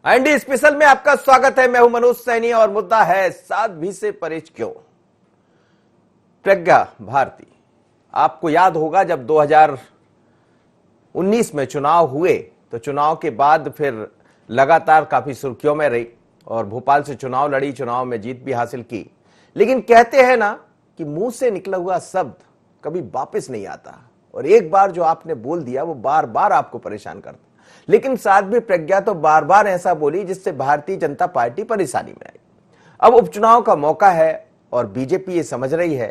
ND special में आपका स्वागत है। मैं हूं मनोज सैनी और मुद्दा है साध्वी से परहेज क्यों। प्रज्ञा भारती, आपको याद होगा जब 2019 में चुनाव हुए तो चुनाव के बाद फिर लगातार काफी सुर्खियों में रही और भोपाल से चुनाव लड़ी, चुनाव में जीत भी हासिल की। लेकिन कहते हैं ना कि मुंह से निकला हुआ शब्द कभी वापस नहीं आता और एक बार जो आपने बोल दिया वो बार बार आपको परेशान करता। लेकिन साध्वी प्रज्ञा तो बार बार ऐसा बोली जिससे भारतीय जनता पार्टी परेशानी में आई। अब उपचुनाव का मौका है और बीजेपी ये समझ रही है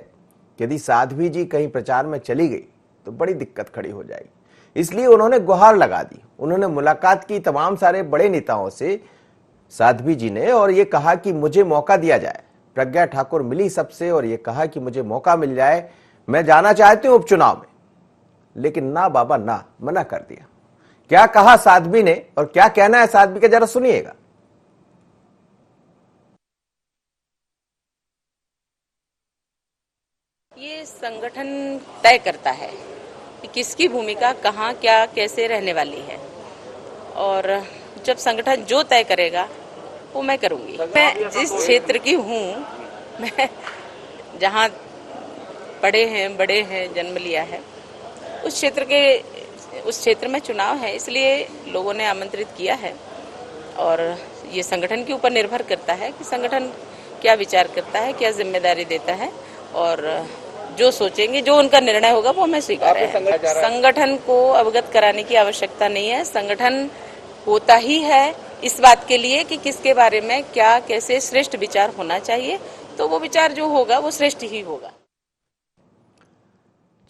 कि यदि साध्वी जी कहीं प्रचार में चली गई तो बड़ी दिक्कत खड़ी हो जाएगी। इसलिए उन्होंने गुहार लगा दी। उन्होंने मुलाकात की तमाम सारे बड़े नेताओं से, साध्वी जी ने, और ये कहा कि मुझे मौका दिया जाए। प्रज्ञा ठाकुर मिली सबसे और ये कहा कि मुझे मौका मिल जाए, मैं जाना चाहती हूं उपचुनाव में। लेकिन ना बाबा ना, मना कर दिया। क्या कहा साध्वी ने और क्या कहना है साध्वी का, जरा सुनिएगा। ये संगठन तय करता है कि किसकी भूमिका कहाँ, क्या, कैसे रहने वाली है और जब संगठन जो तय करेगा वो मैं करूंगी। मैं जिस क्षेत्र की हूँ, मैं जहाँ पढ़े हैं, बड़े हैं, जन्म लिया है, उस क्षेत्र में चुनाव है, इसलिए लोगों ने आमंत्रित किया है और ये संगठन के ऊपर निर्भर करता है कि संगठन क्या विचार करता है, क्या जिम्मेदारी देता है और जो सोचेंगे, जो उनका निर्णय होगा वो हमें स्वीकार है। संगठन को अवगत कराने की आवश्यकता नहीं है। संगठन होता ही है इस बात के लिए कि किसके बारे में क्या, कैसे श्रेष्ठ विचार होना चाहिए, तो वो विचार जो होगा वो श्रेष्ठ ही होगा।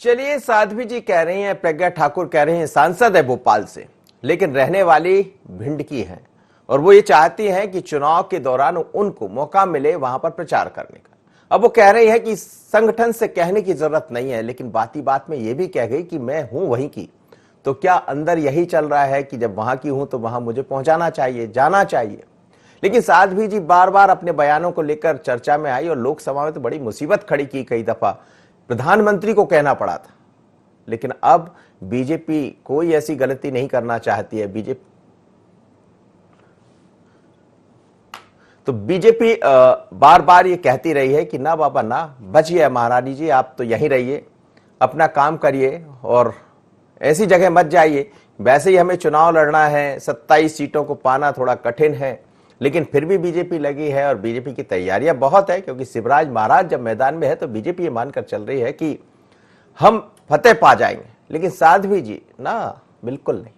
चलिए, साध्वी जी कह रही हैं, प्रज्ञा ठाकुर कह रही हैं, सांसद है भोपाल से, लेकिन रहने वाली भिंड की है और वो ये चाहती हैं कि चुनाव के दौरान उनको मौका मिले वहां पर प्रचार करने का। अब वो कह रही है कि संगठन से कहने की जरूरत नहीं है, लेकिन बात ही बात में ये भी कह गई कि मैं हूं वहीं की। तो क्या अंदर यही चल रहा है कि जब वहां की हूं तो वहां मुझे पहुंचाना चाहिए, जाना चाहिए। लेकिन साध्वी जी बार बार अपने बयानों को लेकर चर्चा में आई और लोकसभा में तो बड़ी मुसीबत खड़ी की। कई दफा प्रधानमंत्री को कहना पड़ा था। लेकिन अब बीजेपी कोई ऐसी गलती नहीं करना चाहती है। बीजेपी बार बार ये कहती रही है कि ना बाबा ना, बचिए महारानी जी, आप तो यहीं रहिए, अपना काम करिए और ऐसी जगह मत जाइए। वैसे ही हमें चुनाव लड़ना है, 27 सीटों को पाना थोड़ा कठिन है, लेकिन फिर भी बीजेपी लगी है और बीजेपी की तैयारियां बहुत है, क्योंकि शिवराज महाराज जब मैदान में है तो बीजेपी ये मानकर चल रही है कि हम फतेह पा जाएंगे। लेकिन साध्वी जी ना, बिल्कुल नहीं।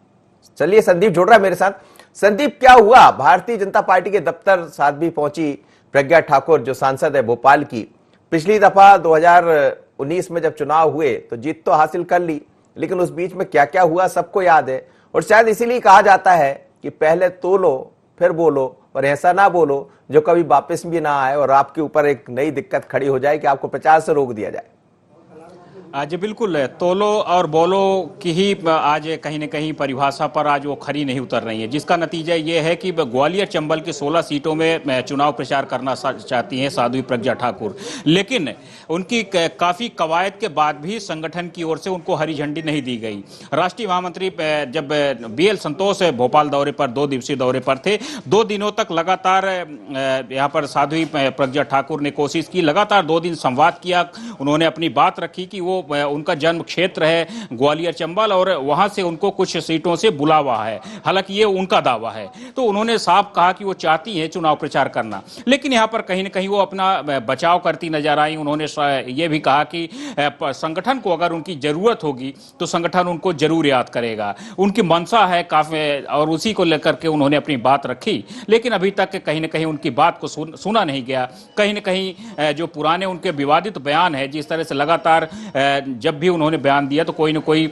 चलिए, संदीप जुड़ रहा है मेरे साथ। संदीप, क्या हुआ? भारतीय जनता पार्टी के दफ्तर साध्वी पहुंची, प्रज्ञा ठाकुर जो सांसद है भोपाल की। पिछली दफा 2019 में जब चुनाव हुए तो जीत तो हासिल कर ली, लेकिन उस बीच में क्या क्या हुआ सबको याद है। और शायद इसीलिए कहा जाता है कि पहले तोलो फिर बोलो और ऐसा ना बोलो जो कभी वापस भी ना आए और आपके ऊपर एक नई दिक्कत खड़ी हो जाए कि आपको प्रचार से रोक दिया जाए। आज बिल्कुल तोलो और बोलो की ही आज कहीं न कहीं परिभाषा पर आज वो खरी नहीं उतर रही है, जिसका नतीजा ये है कि ग्वालियर चंबल की 16 सीटों में चुनाव प्रचार करना चाहती हैं साध्वी प्रज्ञा ठाकुर। लेकिन उनकी काफ़ी कवायद के बाद भी संगठन की ओर से उनको हरी झंडी नहीं दी गई। राष्ट्रीय महामंत्री जब BL संतोष भोपाल दौरे पर, 2 दिवसीय दौरे पर थे, 2 दिनों तक लगातार यहाँ पर साध्वी प्रज्ञा ठाकुर ने कोशिश की, लगातार 2 दिन संवाद किया। उन्होंने अपनी बात रखी कि वो उनका जन्म क्षेत्र है ग्वालियर चंबल और वहां से उनको कुछ सीटों से बुलावा है, हालांकि ये उनका दावा है। तो उन्होंने साफ कहा कि वो चाहती हैं चुनाव प्रचार करना, लेकिन यहाँ पर कहीं न कहीं वो अपना बचाव करती नजर आई। उन्होंने ये भी कहा कि संगठन को अगर उनकी जरूरत होगी तो संगठन उनको जरूर याद करेगा। उनकी मंशा है काफी और उसी को लेकर के उन्होंने अपनी बात रखी, लेकिन अभी तक कहीं न कहीं उनकी बात को सुना नहीं गया। कहीं न कहीं जो पुराने उनके विवादित बयान है, जिस तरह से लगातार जब भी उन्होंने बयान दिया तो कोई न कोई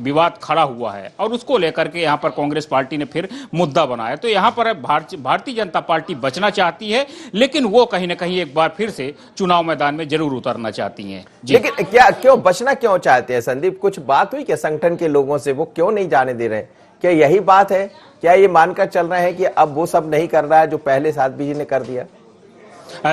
विवाद खड़ा हुआ है और उसको लेकर के यहाँ पर कांग्रेस पार्टी ने फिर मुद्दा बनाया। तो यहाँ पर भारतीय जनता पार्टी बचना चाहती है, लेकिन वो कहीं न कहीं एक बार फिर से चुनाव मैदान में जरूर उतरना चाहती हैं। लेकिन क्यों बचना क्यों चाहते हैं संदीप? कुछ बात हुई क्या संगठन के लोगों से? वो क्यों नहीं जाने दे रहे? क्या यही बात है? क्या ये मानकर चल रहे हैं कि अब वो सब नहीं कर रहा है जो पहले साध्वी जी ने कर दिया?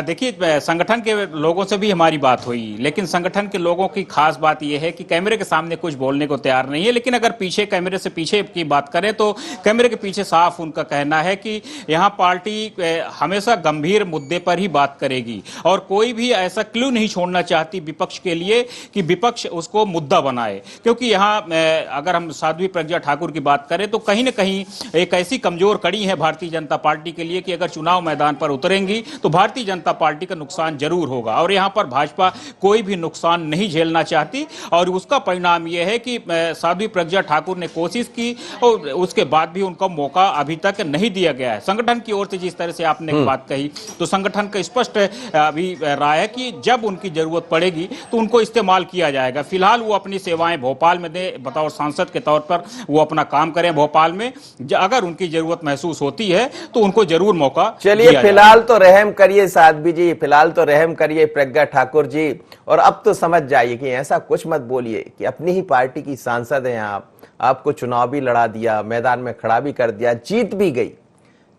देखिए, संगठन के लोगों से भी हमारी बात हुई, लेकिन संगठन के लोगों की खास बात यह है कि कैमरे के सामने कुछ बोलने को तैयार नहीं है। लेकिन अगर पीछे कैमरे से पीछे की बात करें तो कैमरे के पीछे साफ उनका कहना है कि यहाँ पार्टी हमेशा गंभीर मुद्दे पर ही बात करेगी और कोई भी ऐसा क्लू नहीं छोड़ना चाहती विपक्ष के लिए कि विपक्ष उसको मुद्दा बनाए। क्योंकि यहाँ अगर हम साध्वी प्रज्ञा ठाकुर की बात करें तो कहीं ना कहीं एक ऐसी कमजोर कड़ी है भारतीय जनता पार्टी के लिए कि अगर चुनाव मैदान पर उतरेंगी तो भारतीय जनता पार्टी का नुकसान जरूर होगा और यहां पर भाजपा कोई भी नुकसान नहीं झेलना चाहती। और उसका परिणाम यह है कि साध्वी प्रज्ञा ठाकुर ने कोशिश की और उसके बाद भी उनका मौका अभी तक नहीं दिया गया है। संगठन की ओर से जिस तरह से आपने बात कही तो संगठन का स्पष्ट अभी राय है कि जब उनकी जरूरत पड़ेगी तो उनको इस्तेमाल किया जाएगा। फिलहाल वो अपनी सेवाएं भोपाल में दे, बतौर सांसद के तौर पर वो अपना काम करें भोपाल में। अगर उनकी जरूरत महसूस होती है तो उनको जरूर मौका। चलिए, फिलहाल तो रहम करिए साध्वी जी, फिलहाल तो रहम करिए प्रज्ञा ठाकुर जी, और अब तो समझ जाइए कि ऐसा कुछ मत बोलिए कि अपनी ही पार्टी की सांसद हैं आप, आपको चुनाव भी लड़ा दिया, मैदान में खड़ा भी कर दिया, जीत भी गई,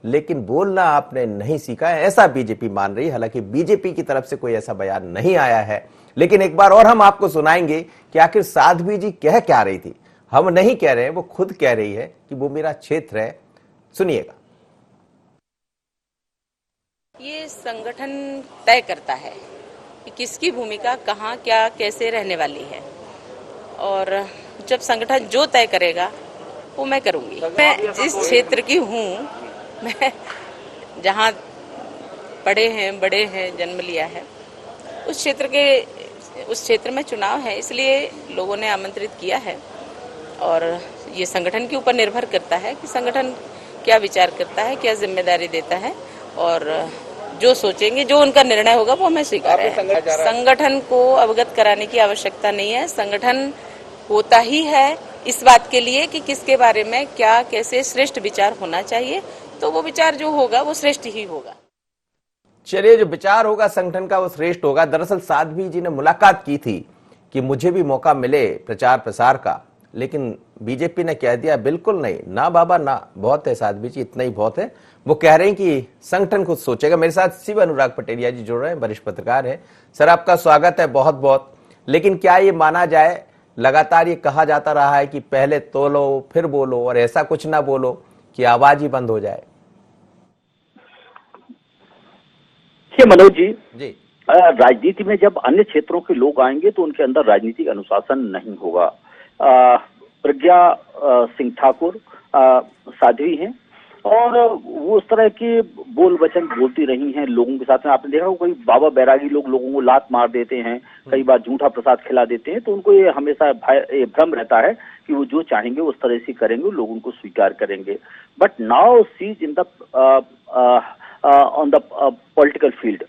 लेकिन बोलना आपने नहीं सीखा है, ऐसा बीजेपी मान रही है। हालांकि बीजेपी की तरफ से कोई ऐसा बयान नहीं आया है, लेकिन एक बार और हम आपको सुनाएंगे कि आखिर साध्वी जी कह क्या रही थी। हम नहीं कह रहे हैं, वो खुद कह रही है कि वो मेरा क्षेत्र है। सुनिएगा। ये संगठन तय करता है कि किसकी भूमिका कहाँ क्या कैसे रहने वाली है, और जब संगठन जो तय करेगा वो मैं करूंगी। मैं जिस क्षेत्र की हूँ, मैं जहाँ पढ़े हैं बड़े हैं जन्म लिया है, उस क्षेत्र में चुनाव है, इसलिए लोगों ने आमंत्रित किया है। और ये संगठन के ऊपर निर्भर करता है कि संगठन क्या विचार करता है, क्या जिम्मेदारी देता है, और जो सोचेंगे, जो उनका निर्णय होगा वो हमें स्वीकार है। संगठन को अवगत कराने की आवश्यकता नहीं है। संगठन होता ही है इस बात के लिए कि किसके बारे में क्या कैसे श्रेष्ठ विचार होना चाहिए, तो वो विचार जो होगा वो श्रेष्ठ ही होगा। चलिए, जो विचार होगा संगठन का वो श्रेष्ठ होगा। दरअसल साध्वी जी ने मुलाकात की थी कि मुझे भी मौका मिले प्रचार प्रसार का, लेकिन बीजेपी ने कह दिया बिल्कुल नहीं, ना बाबा ना, बहुत है साध्वी जी, इतना ही बहुत है। वो कह रहे हैं कि संगठन खुद सोचेगा। मेरे साथ शिव अनुराग पटेरिया जी जुड़ रहे हैं, वरिष्ठ पत्रकार हैं। सर, आपका स्वागत है बहुत बहुत। लेकिन क्या ये माना जाए, लगातार ये कहा जाता रहा है कि पहले तोलो फिर बोलो, और ऐसा कुछ ना बोलो कि आवाज ही बंद हो जाए। मनोज जी, राजनीति में जब अन्य क्षेत्रों के लोग आएंगे तो उनके अंदर राजनीतिक अनुशासन नहीं होगा। प्रज्ञा सिंह ठाकुर साध्वी हैं और वो उस तरह के बोल वचन बोलती रही हैं लोगों के साथ में। आपने देखा कोई बाबा बैरागी लोगों को लात मार देते हैं, कई बार झूठा प्रसाद खिला देते हैं, तो उनको ये हमेशा भ्रम रहता है कि वो जो चाहेंगे उस तरह से करेंगे, लोग उनको स्वीकार करेंगे। But now see in the on the political field,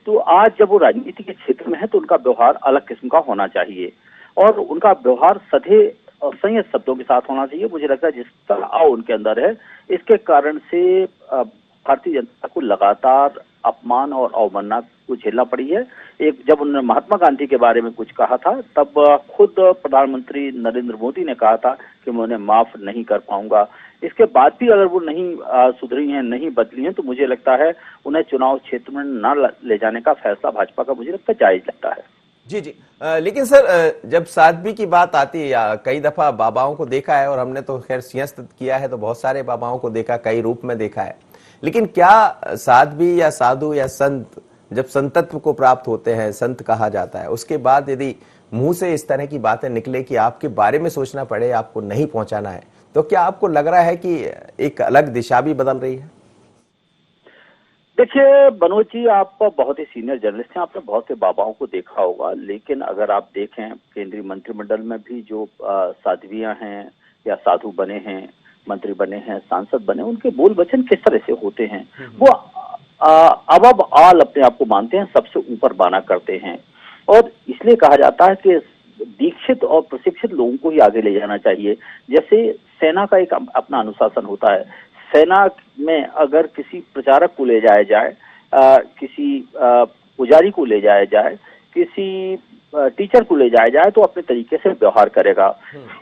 तो आज जब वो राजनीति के क्षेत्र में है तो उनका व्यवहार अलग किस्म का होना चाहिए और उनका व्यवहार सधे और संयत शब्दों के साथ होना चाहिए। मुझे लगता है जिस तरह उनके अंदर है, इसके कारण से भारतीय जनता को लगातार अपमान और अवमानना को झेलना पड़ी है। एक जब उन्होंने महात्मा गांधी के बारे में कुछ कहा था, तब खुद प्रधानमंत्री नरेंद्र मोदी ने कहा था कि मैं उन्हें माफ नहीं कर पाऊंगा। इसके बाद भी अगर वो नहीं सुधरी हैं, नहीं बदली हैं, तो मुझे लगता है उन्हें चुनाव क्षेत्र में न ले जाने का फैसला भाजपा का मुझे लगता है जायज लगता है। जी जी, लेकिन सर, जब साध्वी की बात आती है, या कई दफा बाबाओं को देखा है, और हमने तो खैर सिंहस्थ किया है तो बहुत सारे बाबाओं को देखा, कई रूप में देखा है, लेकिन क्या साध्वी या साधु या संत जब संतत्व को प्राप्त होते हैं, संत कहा जाता है, उसके बाद यदि मुंह से इस तरह की बातें निकले कि आपके बारे में सोचना पड़े, आपको नहीं पहुंचाना है, तो क्या आपको लग रहा है कि एक अलग दिशा भी बदल रही है? देखिए मनोज जी, आप बहुत ही सीनियर जर्नलिस्ट हैं, आपने बहुत से बाबाओं को देखा होगा, लेकिन अगर आप देखें केंद्रीय मंत्रिमंडल में भी जो साध्वियां हैं या साधु बने हैं, मंत्री बने हैं, सांसद बने, उनके बोल वचन किस तरह से होते हैं। वो अब आल अपने आप को मानते हैं, सबसे ऊपर बाना करते हैं, और इसलिए कहा जाता है कि दीक्षित और प्रशिक्षित लोगों को ही आगे ले जाना चाहिए। जैसे सेना का एक अपना अनुशासन होता है, सेना में अगर किसी प्रचारक को ले जाया जाए, किसी पुजारी को ले जाया जाए, किसी टीचर को ले जाया जाए तो अपने तरीके से व्यवहार करेगा।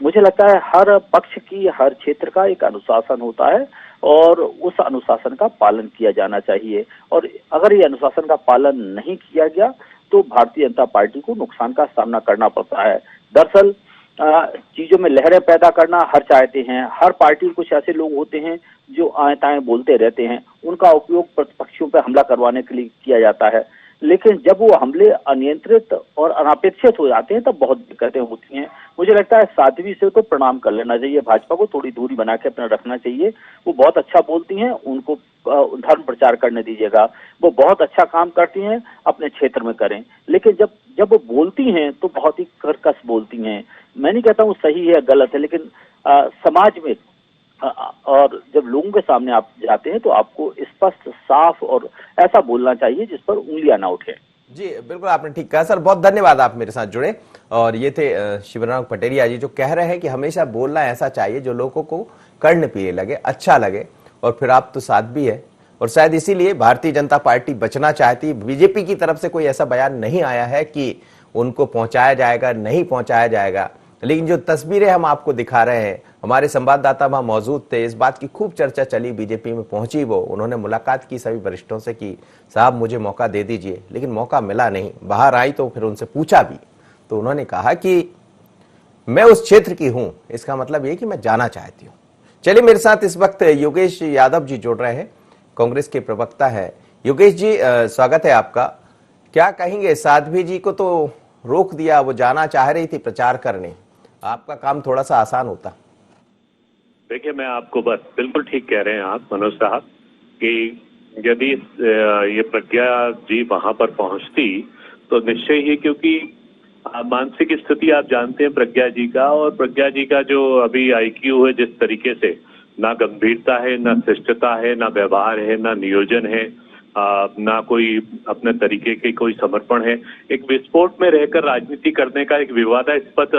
मुझे लगता है हर पक्ष की, हर क्षेत्र का एक अनुशासन होता है और उस अनुशासन का पालन किया जाना चाहिए, और अगर ये अनुशासन का पालन नहीं किया गया तो भारतीय जनता पार्टी को नुकसान का सामना करना पड़ता है। दरअसल चीजों में लहरें पैदा करना हर चाहते हैं, हर पार्टी कुछ ऐसे लोग होते हैं जो आए ताए बोलते रहते हैं, उनका उपयोग प्रतिपक्षियों पर हमला करवाने के लिए किया जाता है, लेकिन जब वो हमले अनियंत्रित और अनापेक्षित हो जाते हैं तब बहुत दिक्कतें होती हैं। मुझे लगता है साध्वी से तो प्रणाम कर लेना चाहिए, भाजपा को थोड़ी दूरी बना के अपना रखना चाहिए। वो बहुत अच्छा बोलती हैं, उनको धर्म प्रचार करने दीजिएगा, वो बहुत अच्छा काम करती हैं, अपने क्षेत्र में करें, लेकिन जब वो बोलती हैं तो बहुत ही कर्कश बोलती हैं। मैं नहीं कहता हूँ सही है गलत है, लेकिन समाज में और जब लोगों के सामने आप जाते हैं तो आपको स्पष्ट, साफ और ऐसा बोलना चाहिए जिस पर उंगलियां ना उठे। जी बिल्कुल, आपने ठीक कहा सर, बहुत धन्यवाद आप मेरे साथ जुड़े। और ये थे शिवराम पटेरिया जी, जो कह रहे हैं कि हमेशा बोलना ऐसा चाहिए जो लोगों को कर्णप्रिय लगे, अच्छा लगे। और फिर आप तो साथ भी है, और शायद इसीलिए भारतीय जनता पार्टी बचना चाहती है। बीजेपी की तरफ से कोई ऐसा बयान नहीं आया है कि उनको पहुंचाया जाएगा, नहीं पहुंचाया जाएगा, लेकिन जो तस्वीरें हम आपको दिखा रहे हैं, हमारे संवाददाता वहां मौजूद थे, इस बात की खूब चर्चा चली, बीजेपी में पहुंची वो, उन्होंने मुलाकात की सभी वरिष्ठों से कि साहब मुझे मौका दे दीजिए, लेकिन मौका मिला नहीं। बाहर आई तो फिर उनसे पूछा भी, तो उन्होंने कहा कि मैं उस क्षेत्र की हूं, इसका मतलब ये कि मैं जाना चाहती हूं। चलिए, मेरे साथ इस वक्त योगेश यादव जी जुड़ रहे हैं, कांग्रेस के प्रवक्ता है। योगेश जी, स्वागत है आपका। क्या कहेंगे, साध्वी जी को तो रोक दिया, वो जाना चाह रही थी प्रचार करने, आपका काम थोड़ा सा आसान होता। देखिए, मैं आपको बस बिल्कुल ठीक कह रहे हैं आप मनोज साहब कि यदि ये प्रज्ञा जी वहां पर पहुंचती तो निश्चय ही, क्योंकि मानसिक स्थिति आप जानते हैं प्रज्ञा जी का, और प्रज्ञा जी का जो अभी आईक्यू है, जिस तरीके से ना गंभीरता है, ना शिष्टता है, ना व्यवहार है, ना नियोजन है, ना कोई अपने तरीके के कोई समर्पण है, एक विस्फोट में रहकर राजनीति करने का, एक विवादास्पद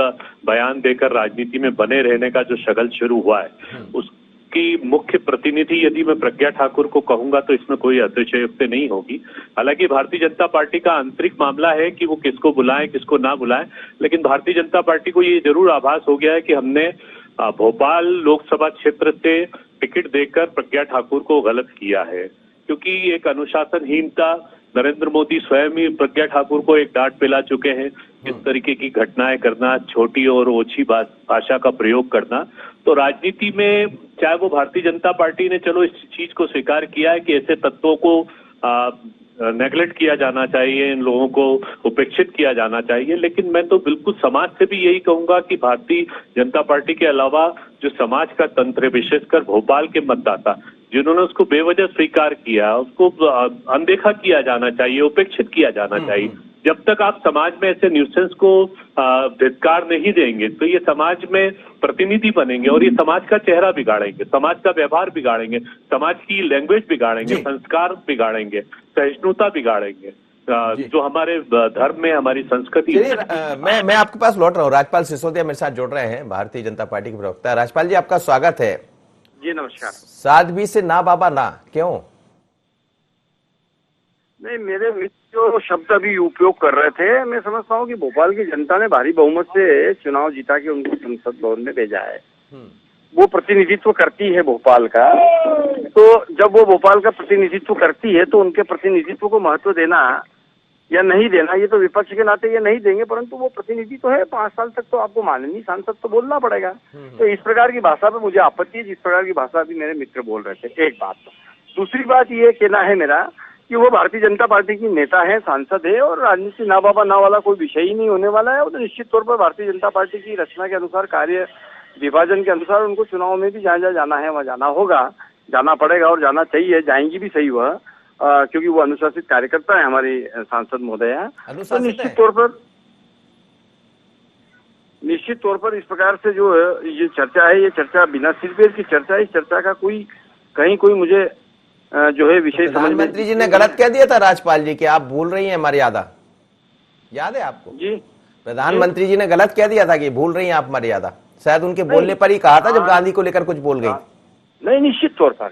बयान देकर राजनीति में बने रहने का जो शगल शुरू हुआ है, उसकी मुख्य प्रतिनिधि यदि मैं प्रज्ञा ठाकुर को कहूंगा तो इसमें कोई अतिशयोक्ति नहीं होगी। हालांकि भारतीय जनता पार्टी का आंतरिक मामला है कि वो किसको बुलाएं, किसको ना बुलाएं, लेकिन भारतीय जनता पार्टी को ये जरूर आभास हो गया है कि हमने भोपाल लोकसभा क्षेत्र से टिकट देकर प्रज्ञा ठाकुर को गलत किया है, क्योंकि एक अनुशासनहीनता, नरेंद्र मोदी स्वयं ही प्रज्ञा ठाकुर को एक डांट पिला चुके हैं, इस तरीके की घटनाएं करना, छोटी और ओछी भाषा का प्रयोग करना। तो राजनीति में चाहे वो भारतीय जनता पार्टी ने चलो इस चीज को स्वीकार किया है कि ऐसे तत्वों को नेगलेक्ट किया जाना चाहिए, इन लोगों को उपेक्षित किया जाना चाहिए, लेकिन मैं तो बिल्कुल समाज से भी यही कहूंगा कि भारतीय जनता पार्टी के अलावा जो समाज का तंत्र, विशेषकर भोपाल के मतदाता जिन्होंने उसको बेवजह स्वीकार किया, उसको अनदेखा किया जाना चाहिए, उपेक्षित किया जाना चाहिए। जब तक आप समाज में ऐसे न्यूसेंस को धिक्कार नहीं देंगे तो ये समाज में प्रतिनिधि बनेंगे और ये समाज का चेहरा बिगाड़ेंगे, समाज का व्यवहार बिगाड़ेंगे, समाज की लैंग्वेज बिगाड़ेंगे, संस्कार बिगाड़ेंगे, सहिष्णुता बिगाड़ेंगे, जो हमारे धर्म में, हमारी संस्कृति। मैं आपके पास लौट रहा हूँ। राजपाल सिसोदिया मेरे साथ जुड़ रहे हैं, भारतीय जनता पार्टी के प्रवक्ता। राजपाल जी, आपका स्वागत है। जी नमस्कार। साध्वी से ना बाबा ना, क्यों? नहीं, मेरे मित्र जो शब्द अभी उपयोग कर रहे थे, मैं समझता हूँ कि भोपाल की जनता ने भारी बहुमत से चुनाव जीता के उनको संसद भवन में भेजा है। वो प्रतिनिधित्व करती है भोपाल का, तो जब वो भोपाल का प्रतिनिधित्व करती है तो उनके प्रतिनिधित्व को महत्व देना या नहीं देना, ये तो विपक्ष के नाते ये नहीं देंगे, परंतु वो प्रतिनिधि तो है, 5 साल तक तो आपको माननीय सांसद तो बोलना पड़ेगा। तो इस प्रकार की भाषा पे मुझे आपत्ति है, जिस प्रकार की भाषा भी मेरे मित्र बोल रहे थे। एक बात। दूसरी बात ये कहना है मेरा कि वो भारतीय जनता पार्टी की नेता है, सांसद है, और राजनीति ना बाबा ना वाला कोई विषय ही नहीं होने वाला है। और तो निश्चित तौर पर भारतीय जनता पार्टी की रचना के अनुसार, कार्य विभाजन के अनुसार उनको चुनाव में भी जहाँ जहाँ जाना है वहाँ जाना होगा, जाना पड़ेगा और जाना चाहिए, जाएंगी भी सही वह, क्योंकि वो अनुशासित कार्यकर्ता है हमारी सांसद महोदय। तो निश्चित तौर पर इस प्रकार से जो ये चर्चा है, ये चर्चा बिना सिर की चर्चा है। इस चर्चा का कहीं कोई मुझे जो है विषय समझ। प्रधानमंत्री जी ने गलत कह दिया था राजपाल जी कि आप भूल रही हैं मर्यादा, याद है आपको? जी, प्रधानमंत्री जी ने गलत कह दिया था कि भूल रही हैं आप मर्यादा, शायद उनके बोलने पर ही कहा था जब गांधी को लेकर कुछ बोल गई। नहीं, निश्चित तौर पर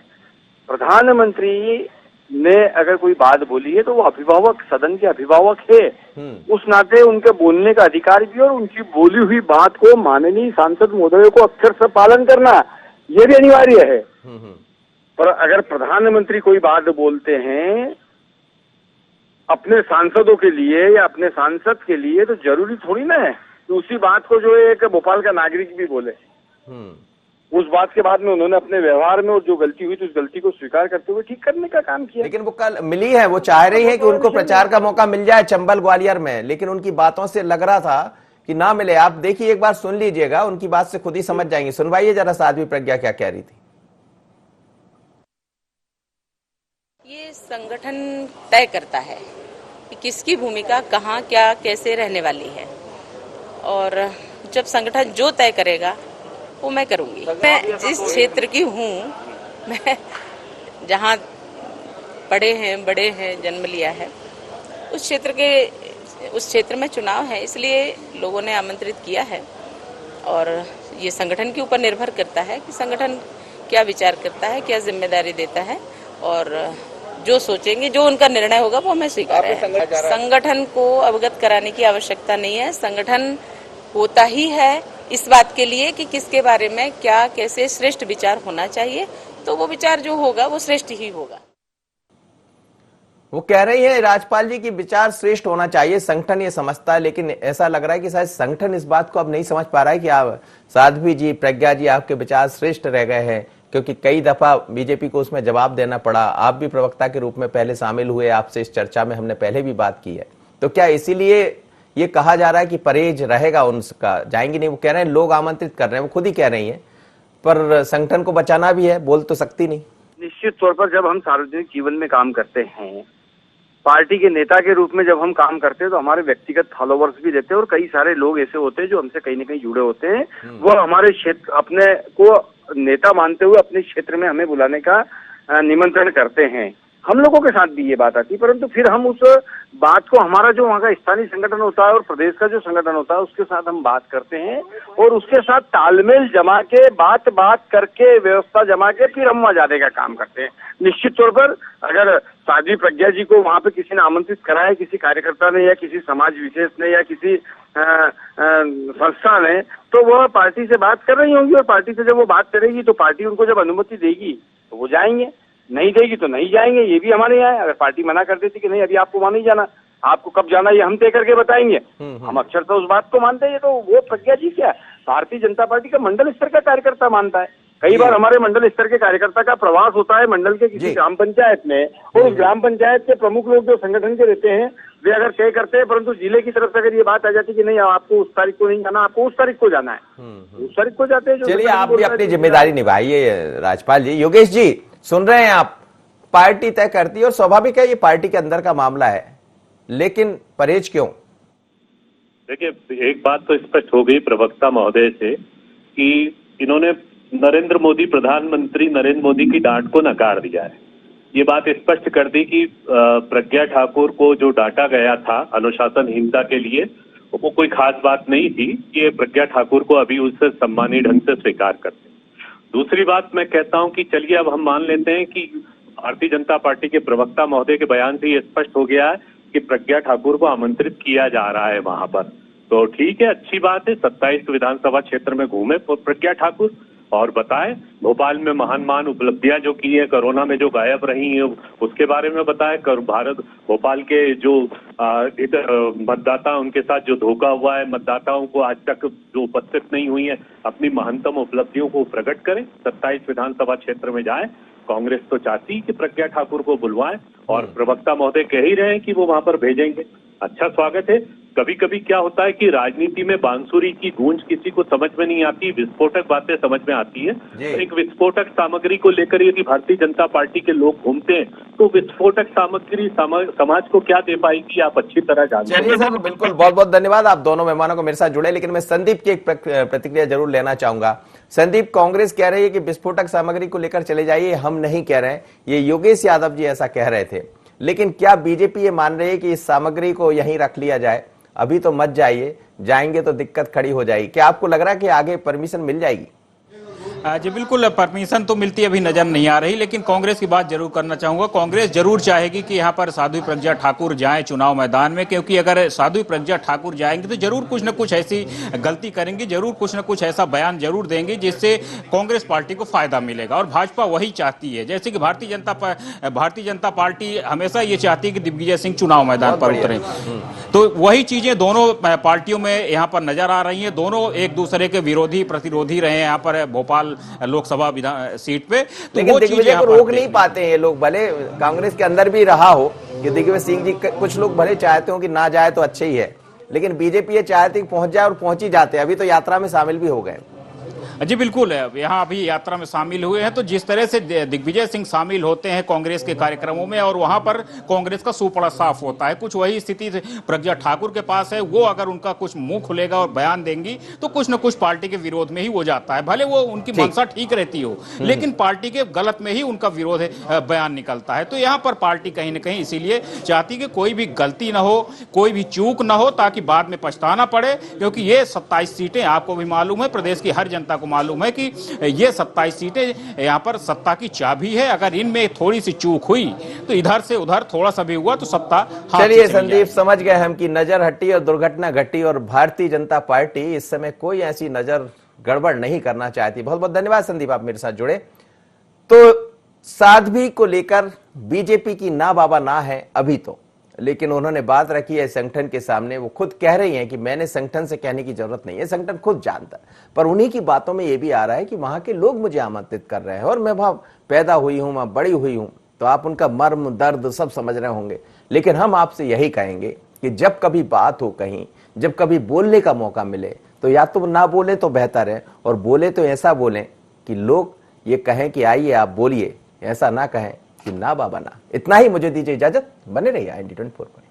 प्रधानमंत्री ने अगर कोई बात बोली है तो वो अभिभावक, सदन के अभिभावक है, उस नाते उनके बोलने का अधिकार भी और उनकी बोली हुई बात को माननीय सांसद महोदय को अक्षर से पालन करना ये भी अनिवार्य है। पर अगर प्रधानमंत्री कोई बात बोलते हैं अपने सांसदों के लिए या अपने सांसद के लिए, तो जरूरी थोड़ी ना है कि उसी बात को जो एक भोपाल का नागरिक भी बोले। उस बात के बाद में उन्होंने अपने व्यवहार में और जो गलती हुई तो उस गलती को स्वीकार करते हुए ठीक करने का काम किया। लेकिन वो कल मिली है, वो चाह रही है कि उनको प्रचार का मौका मिल जाए चंबल ग्वालियर में, लेकिन उनकी बातों से लग रहा था कि ना मिले। आप देखिए, एक बार सुन लीजिएगा, उनकी बात से खुद ही समझ जाएंगे। सुनवाइए जरा साध्वी प्रज्ञा क्या कह रही थी। ये संगठन तय करता है कि किसकी भूमिका कहाँ क्या कैसे रहने वाली है, और जब संगठन जो तय करेगा वो मैं करूंगी। मैं जिस क्षेत्र की हूँ, मैं जहाँ पढ़े हैं बड़े हैं जन्म लिया है, उस क्षेत्र में चुनाव है, इसलिए लोगों ने आमंत्रित किया है। और ये संगठन के ऊपर निर्भर करता है कि संगठन क्या विचार करता है, क्या जिम्मेदारी देता है, और जो सोचेंगे, जो उनका निर्णय होगा वो हमें स्वीकार है। संगठन को अवगत कराने की आवश्यकता नहीं है। संगठन होता ही है इस बात के लिए कि किसके बारे में क्या कैसे श्रेष्ठ विचार होना चाहिए, तो वो विचार जो होगा वो श्रेष्ठ ही होगा। वो कह रही है राजपाल जी की विचार श्रेष्ठ होना चाहिए, संगठन ये समझता है, लेकिन ऐसा लग रहा है कि शायद संगठन इस बात को अब नहीं समझ पा रहा है कि आप साध्वी जी, प्रज्ञा जी, आपके विचार श्रेष्ठ रह गए हैं, क्योंकि कई दफा बीजेपी को उसमें जवाब देना पड़ा। आप भी प्रवक्ता के रूप में पहले शामिल हुए, आपसे इस चर्चा में हमने पहले भी बात की है। तो क्या इसीलिए ये कहा जा रहा है कि परहेज रहेगा उनका, जाएंगी नहीं? वो कह रहे हैं लोग आमंत्रित कर रहे हैं, वो खुद ही कह रही हैं, पर संगठन को बचाना भी है, बोल तो सकती नहीं। निश्चित तौर पर जब हम सार्वजनिक जीवन में काम करते हैं, पार्टी के नेता के रूप में जब हम काम करते हैं, तो हमारे व्यक्तिगत फॉलोवर्स भी रहते हैं और कई सारे लोग ऐसे होते हैं जो हमसे कहीं न कहीं जुड़े होते हैं। वो हमारे क्षेत्र, अपने को नेता मानते हुए अपने क्षेत्र में हमें बुलाने का निमंत्रण करते हैं। हम लोगों के साथ भी ये बात आती है, परंतु फिर हम उस बात को, हमारा जो वहाँ का स्थानीय संगठन होता है और प्रदेश का जो संगठन होता है, उसके साथ हम बात करते हैं और उसके साथ तालमेल जमा के, बात करके, व्यवस्था जमा के फिर हम वहाँ जाने का काम करते हैं। निश्चित तौर पर अगर साध्वी प्रज्ञा जी को वहाँ पे किसी ने आमंत्रित करा है, किसी कार्यकर्ता ने या किसी समाज विशेष ने या किसी संस्था ने, तो वह पार्टी से बात कर रही होंगी और पार्टी से जब वो बात करेगी तो पार्टी उनको जब अनुमति देगी तो वो जाएंगे, नहीं देगी तो नहीं जाएंगे। ये भी हमारे यहाँ है। अगर पार्टी मना कर देती कि नहीं अभी आपको वहां नहीं जाना, आपको कब जाना ये हम तय करके बताएंगे, हम अक्षर तो उस बात को मानते हैं। तो वो प्रज्ञा जी क्या भारतीय जनता पार्टी का मंडल स्तर का कार्यकर्ता मानता है। कई बार हमारे मंडल स्तर के कार्यकर्ता का प्रवास होता है मंडल के किसी ग्राम पंचायत में, और उस ग्राम पंचायत के प्रमुख लोग जो संगठन के रहते हैं वे अगर तय करते हैं, परंतु जिले की तरफ से अगर ये बात आ जाती है कि नहीं आपको उस तारीख को नहीं जाना, आपको उस तारीख को जाना है, उस तारीख को जाते हैं। चलिए, आप भी अपनी जिम्मेदारी निभाइए राजपाल जी। योगेश जी सुन रहे हैं आप, पार्टी तय करती है और स्वाभाविक है ये पार्टी के अंदर का मामला है, लेकिन परहेज क्यों? देखिए, एक बात तो स्पष्ट हो गई प्रवक्ता महोदय से कि इन्होंने नरेंद्र मोदी, प्रधानमंत्री नरेंद्र मोदी की डांट को नकार दिया है। ये बात स्पष्ट कर दी कि प्रज्ञा ठाकुर को जो डांटा गया था अनुशासनहीनता के लिए, वो कोई खास बात नहीं थी। ये प्रज्ञा ठाकुर को अभी उससे सम्मानीय ढंग से स्वीकार करते। दूसरी बात मैं कहता हूं कि चलिए अब हम मान लेते हैं कि भारतीय जनता पार्टी के प्रवक्ता महोदय के बयान से ये स्पष्ट हो गया है कि प्रज्ञा ठाकुर को आमंत्रित किया जा रहा है वहां पर, तो ठीक है, अच्छी बात है। 27 विधानसभा क्षेत्र में घूमे प्रज्ञा ठाकुर और बताएं भोपाल में महान उपलब्धियां जो की है, कोरोना में जो गायब रही है उसके बारे में बताएं। भारत भोपाल के जो मतदाता, उनके साथ जो धोखा हुआ है, मतदाताओं को आज तक जो उपस्थित नहीं हुई है, अपनी महत्तम उपलब्धियों को प्रकट करें। 27 विधानसभा क्षेत्र में जाएं। कांग्रेस तो चाहती कि प्रज्ञा ठाकुर को बुलवाएं और प्रवक्ता महोदय कह ही रहे हैं कि वो वहां पर भेजेंगे। अच्छा स्वागत है। कभी कभी क्या होता है कि राजनीति में बांसुरी की गूंज किसी को समझ में नहीं आती, विस्फोटक बातें समझ में आती है। तो एक विस्फोटक सामग्री को लेकर यदि भारतीय जनता पार्टी के लोग घूमते हैं तो विस्फोटक सामग्री समाज को क्या दे पाएगी, आप अच्छी तरह जानते हैं। चलिए सर, बिल्कुल, बहुत बहुत धन्यवाद आप दोनों मेहमानों को मेरे साथ जुड़े। लेकिन मैं संदीप की एक प्रतिक्रिया जरूर लेना चाहूंगा। संदीप, कांग्रेस कह रही है कि विस्फोटक सामग्री को लेकर चले जाइए, हम नहीं कह रहे हैं, ये योगेश यादव जी ऐसा कह रहे थे। लेकिन क्या बीजेपी ये मान रही है कि इस सामग्री को यहीं रख लिया जाए, अभी तो मत जाइए, जाएंगे तो दिक्कत खड़ी हो जाएगी? क्या आपको लग रहा है कि आगे परमिशन मिल जाएगी? जी बिल्कुल, परमिशन तो मिलती अभी नजर नहीं आ रही, लेकिन कांग्रेस की बात जरूर करना चाहूंगा। कांग्रेस जरूर चाहेगी कि यहाँ पर साध्वी प्रज्ञा ठाकुर जाएं चुनाव मैदान में, क्योंकि अगर साध्वी प्रज्ञा ठाकुर जाएंगे तो जरूर कुछ न कुछ ऐसी गलती करेंगी, जरूर कुछ न कुछ ऐसा बयान जरूर देंगे जिससे कांग्रेस पार्टी को फायदा मिलेगा। और भाजपा वही चाहती है, जैसे कि भारतीय जनता पार्टी हमेशा ये चाहती है कि दिग्विजय सिंह चुनाव मैदान पर उतरे, तो वही चीजें दोनों पार्टियों में यहाँ पर नजर आ रही हैं। दोनों एक दूसरे के विरोधी प्रतिरोधी रहे हैं यहाँ पर भोपाल लोकसभा सीट पे, तो लेकिन वो दिग्विजय को रोक नहीं पाते हैं ये लोग। भले कांग्रेस के अंदर भी रहा हो कि दिग्विजय सिंह जी, कुछ लोग भले चाहते हो कि ना जाए तो अच्छे ही है, लेकिन बीजेपी ये चाहती कि पहुंच जाए और पहुंच ही जाते हैं। अभी तो यात्रा में शामिल भी हो गए। जी बिल्कुल, यहाँ अभी यात्रा में शामिल हुए हैं। तो जिस तरह से दिग्विजय सिंह शामिल होते हैं कांग्रेस के कार्यक्रमों में और वहां पर कांग्रेस का सुपड़ा साफ होता है, कुछ वही स्थिति प्रज्ञा ठाकुर के पास है। वो अगर उनका कुछ मुंह खुलेगा और बयान देंगी तो कुछ न कुछ पार्टी के विरोध में ही वो जाता है। भले वो उनकी मंशा ठीक रहती हो, लेकिन पार्टी के गलत में ही उनका विरोध बयान निकलता है। तो यहाँ पर पार्टी कहीं ना कहीं इसीलिए चाहती कि कोई भी गलती ना हो, कोई भी चूक ना हो, ताकि बाद में पछताना पड़े। क्योंकि ये 27 सीटें आपको भी मालूम है, प्रदेश की हर जनता को मालूम है कि ये 27 सीटें यहाँ पर सत्ता की चाबी है। अगर इनमें थोड़ी सी चूक हुई तो इधर से उधर थोड़ा सा भी हुआ तो सत्ता हाथ से चलिए चली संदीप, जाएगी। समझ गए हम कि नजर हटी और दुर्घटना घटी और भारतीय जनता पार्टी इस समय कोई ऐसी नजर गड़बड़ नहीं करना चाहती। बहुत बहुत धन्यवाद संदीप, आप मेरे साथ जुड़े। तो साध्वी को लेकर बीजेपी की ना बाबा ना है अभी तो, लेकिन उन्होंने बात रखी है संगठन के सामने। वो खुद कह रही हैं कि मैंने संगठन से कहने की जरूरत नहीं है, संगठन खुद जानता है। पर उन्हीं की बातों में ये भी आ रहा है कि वहां के लोग मुझे आमंत्रित कर रहे हैं और मैं वहां पैदा हुई हूं, मैं बड़ी हुई हूं, तो आप उनका मर्म दर्द सब समझ रहे होंगे। लेकिन हम आपसे यही कहेंगे कि जब कभी बात हो कहीं, जब कभी बोलने का मौका मिले, तो या तो ना बोले तो बेहतर है, और बोले तो ऐसा बोलें कि लोग ये कहें कि आइए आप बोलिए, ऐसा ना कहें कि ना बाबा ना। इतना ही, मुझे दीजिए इजाजत। बने रहिए IND 24 पर।